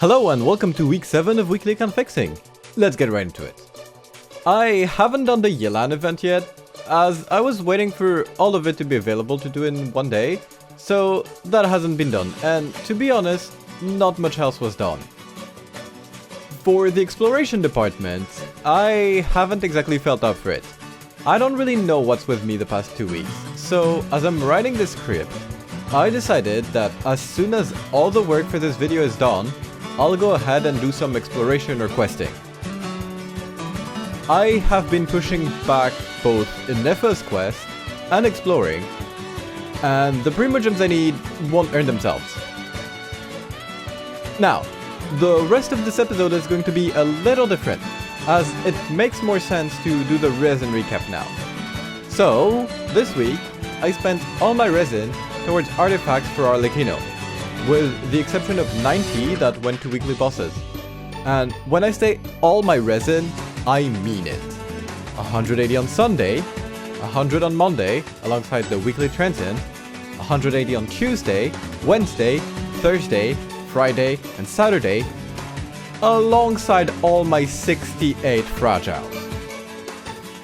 Hello and welcome to week 7 of Weekly Confixing. Let's get right into it. I haven't done the Yelan event yet, as I was waiting for all of it to be available to do in one day, so that hasn't been done, and to be honest, not much else was done. For the exploration department, I haven't exactly felt up for it. I don't really know what's with me the past 2 weeks, so as I'm writing this script, I decided that as soon as all the work for this video is done, I'll go ahead and do some exploration or questing. I have been pushing back both Innefa's quest and exploring, and the Primogems I need won't earn themselves. Now, the rest of this episode is going to be a little different, as it makes more sense to do the Resin recap now. So, this week, I spent all my Resin towards artifacts for Arlecchino, with the exception of 90 that went to weekly bosses. And when I say all my Resin, I mean it. 180 on Sunday, 100 on Monday, alongside the weekly transient, 180 on Tuesday, Wednesday, Thursday, Friday, and Saturday, alongside all my 68 fragiles.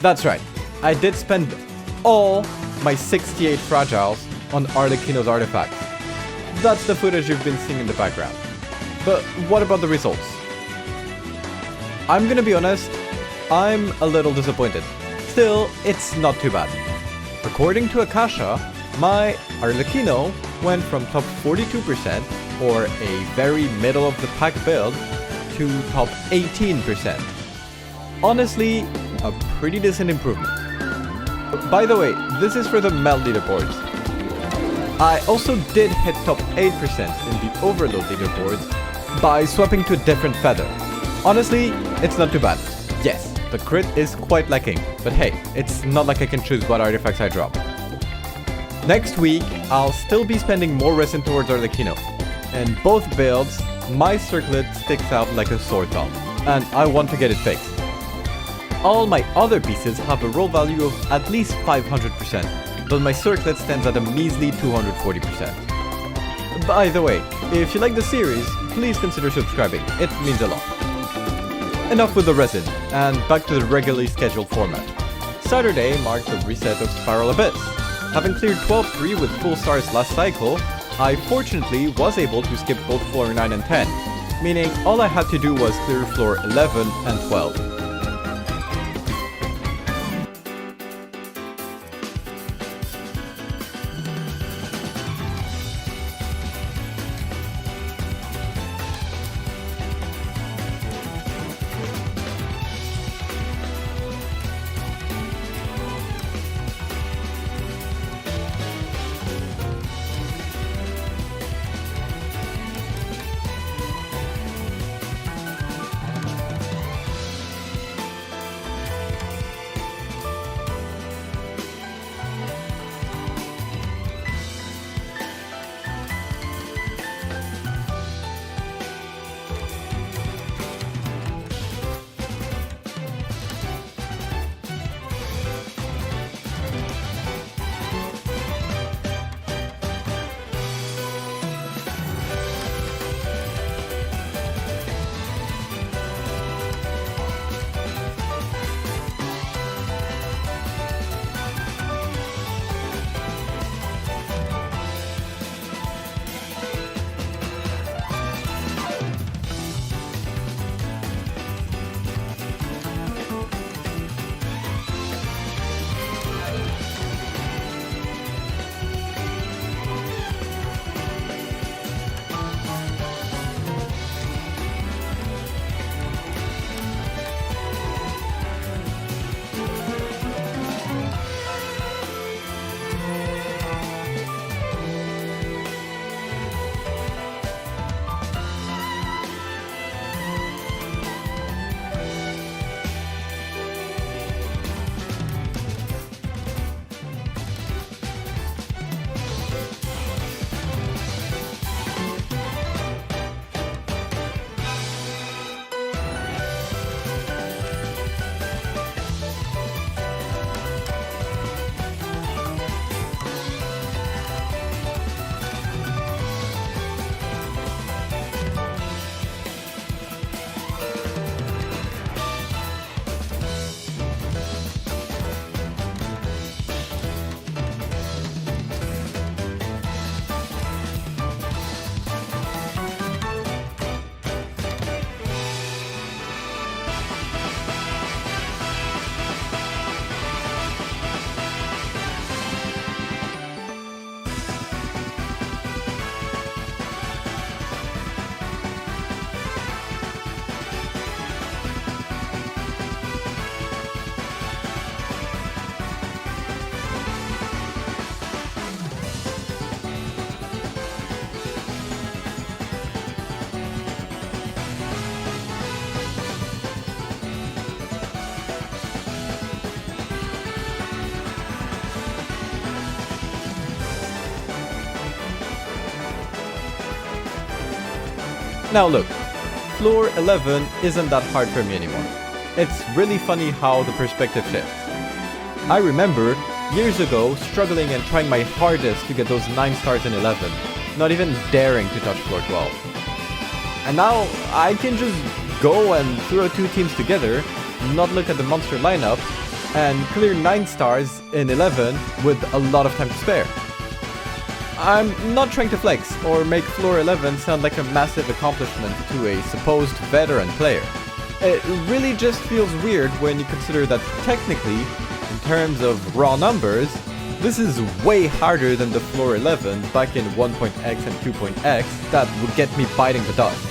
That's right, I did spend all my 68 fragiles on Arlecchino's artifacts. That's the footage you've been seeing in the background. But what about the results? I'm gonna be honest, I'm a little disappointed. Still, it's not too bad. According to Akasha, my Arlecchino went from top 42%, or a very middle of the pack build, to top 18%. Honestly, a pretty decent improvement. By the way, this is for the melt leaderboards. I also did hit top 8% in the overload leaderboards by swapping to a different feather. Honestly, it's not too bad. Yes, the crit is quite lacking, but hey, it's not like I can choose what artifacts I drop. Next week, I'll still be spending more resin towards Arlecchino. In both builds, my circlet sticks out like a sore thumb, and I want to get it fixed. All my other pieces have a roll value of at least 500%, but my circlet stands at a measly 240%. By the way, if you like the series, please consider subscribing, it means a lot. Enough with the resin, and back to the regularly scheduled format. Saturday marked the reset of Spiral Abyss. Having cleared 12-3 with full stars last cycle, I fortunately was able to skip both floor 9 and 10, meaning all I had to do was clear floor 11 and 12. Now look, floor 11 isn't that hard for me anymore. It's really funny how the perspective shifts. I remember years ago struggling and trying my hardest to get those 9 stars in 11, not even daring to touch floor 12. And now I can just go and throw 2 teams together, not look at the monster lineup, and clear 9 stars in 11 with a lot of time to spare. I'm not trying to flex or make floor 11 sound like a massive accomplishment to a supposed veteran player. It really just feels weird when you consider that technically, in terms of raw numbers, this is way harder than the floor 11 back in 1.x and 2.x that would get me biting the dust.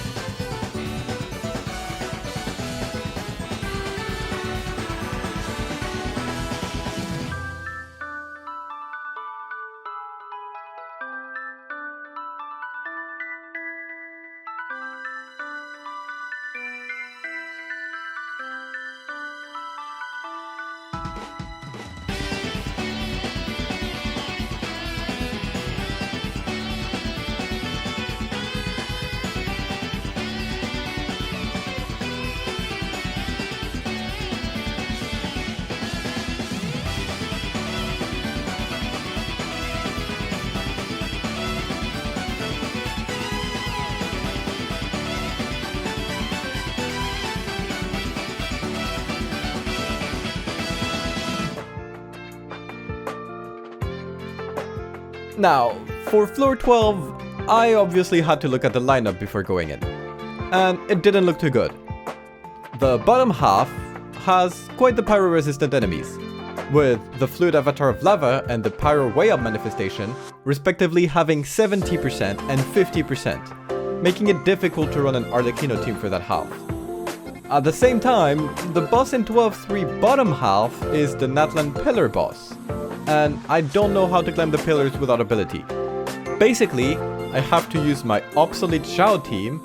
Now, for floor 12, I obviously had to look at the lineup before going in, and it didn't look too good. The bottom half has quite the pyro-resistant enemies, with the Fluid Avatar of Lava and the Pyro Way Up manifestation respectively having 70% and 50%, making it difficult to run an Arlecchino team for that half. At the same time, the boss in 12-3 bottom half is the Natlan Pillar boss, and I don't know how to climb the pillars without ability. Basically, I have to use my obsolete Xiao team,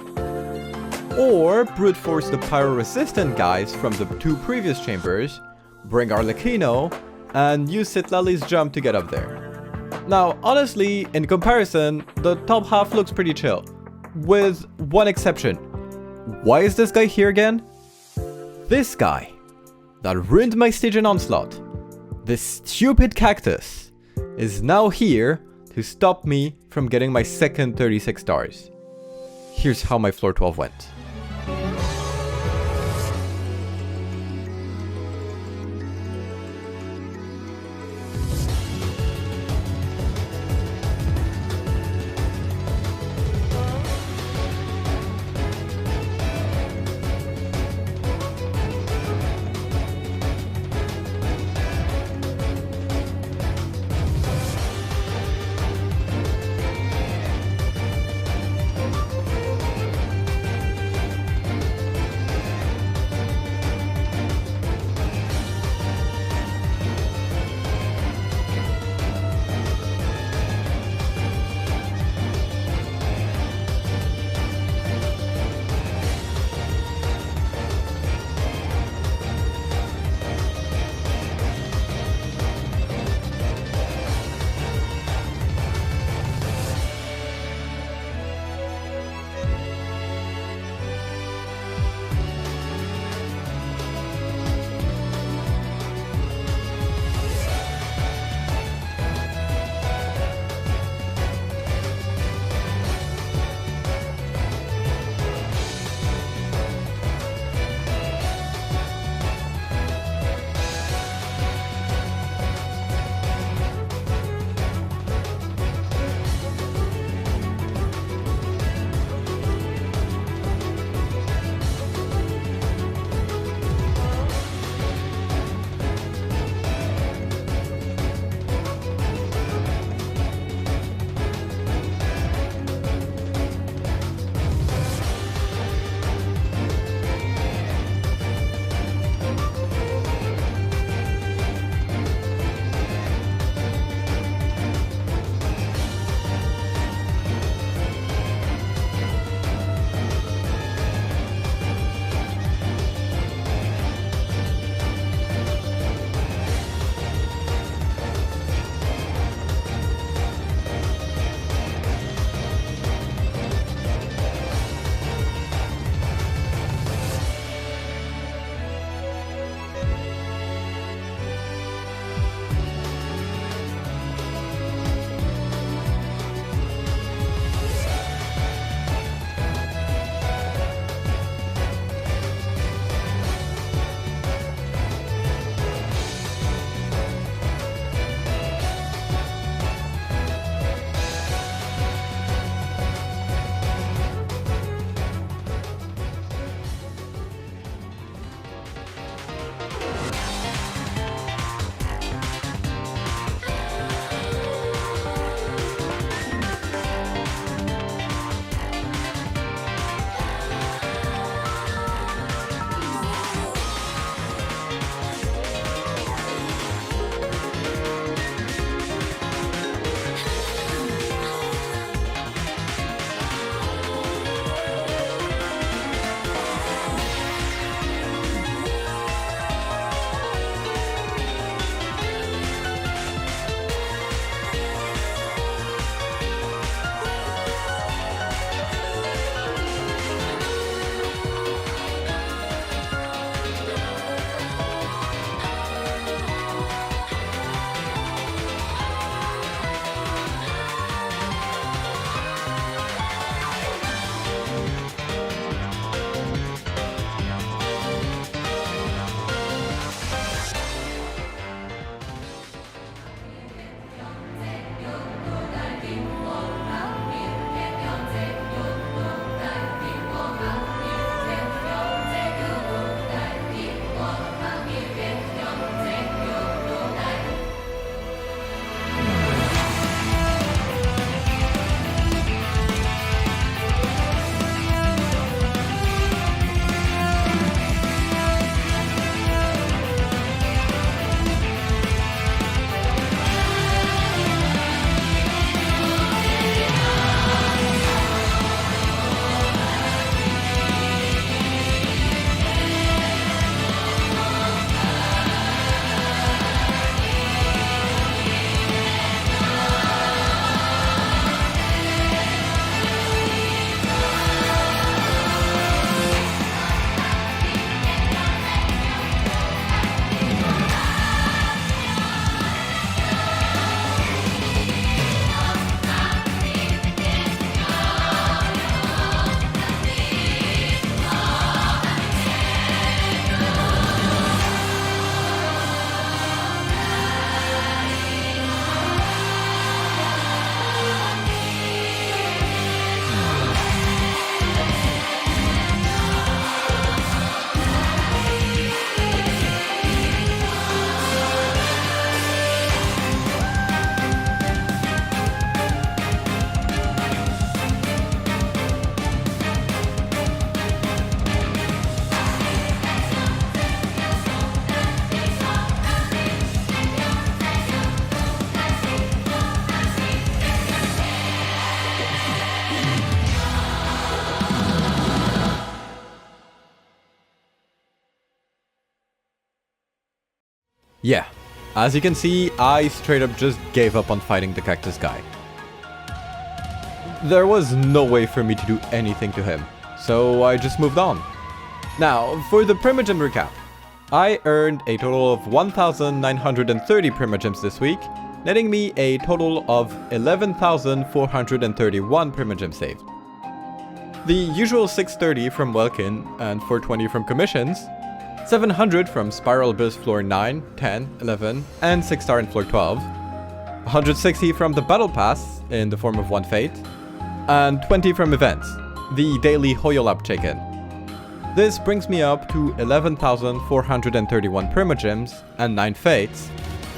or brute force the pyro-resistant guys from the 2 previous chambers, bring Arlecchino, and use Citlali's jump to get up there. Now, honestly, in comparison, the top half looks pretty chill, with one exception. Why is this guy here again? This guy that ruined my Stygian Onslaught, this stupid cactus, is now here to stop me from getting my second 36 stars. Here's how my floor 12 went. Yeah, as you can see, I straight up just gave up on fighting the cactus guy. There was no way for me to do anything to him, so I just moved on. Now, for the Primogem recap. I earned a total of 1,930 Primogems this week, netting me a total of 11,431 Primogems saved. The usual 630 from Welkin and 420 from commissions, 700 from Spiral Abyss floor 9, 10, 11, and 6 star in floor 12, 160 from the Battle Pass in the form of 1 Fate, and 20 from events, the daily Hoyolab check-in. This brings me up to 11,431 Primogems and 9 Fates,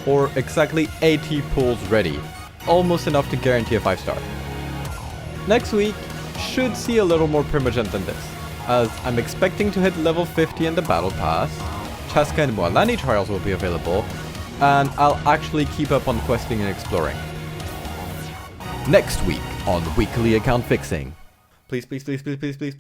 or exactly 80 pulls ready, almost enough to guarantee a 5 star. Next week should see a little more Primogems than this, as I'm expecting to hit level 50 in the Battle Pass, Chaska and Moalani trials will be available, and I'll actually keep up on questing and exploring. Next week on Weekly Account Fixing. Please, please, please, please, please, please.